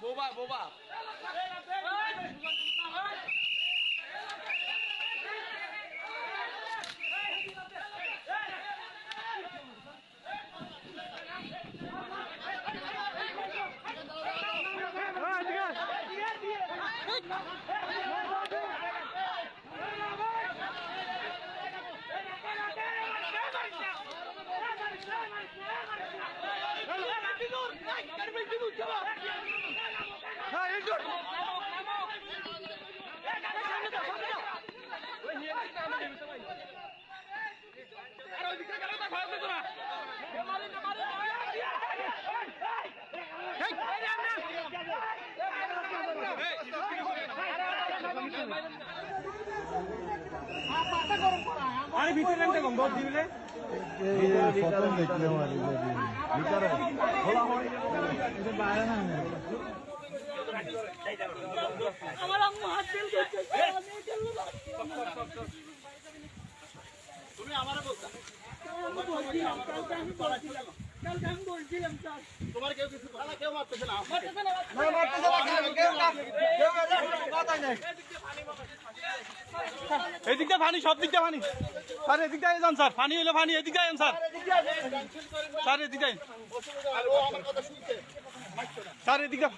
বোবা বোবা আরে ভিতরে নামতে কম দৌড় দিবিলে ফটো দেখলাম আর ভিতরে খোলা হয় এটা বাইরে না আমার আম্মু হাত তেল করছে তুমি আমারে বলতা আমি বলছিলাম কালকে আমি বলছিলাম স্যার তোমার কেউ কিছু বলা কেউ মারতেছে না মারতেছে না কেউ কথা নাই এদিকটা পানি সব দিকটা পানি স্যার এদিকটা যান স্যার পানি হইলে পানি এদিকটা যান স্যার স্যার এদিকটা স্যার এদিকটা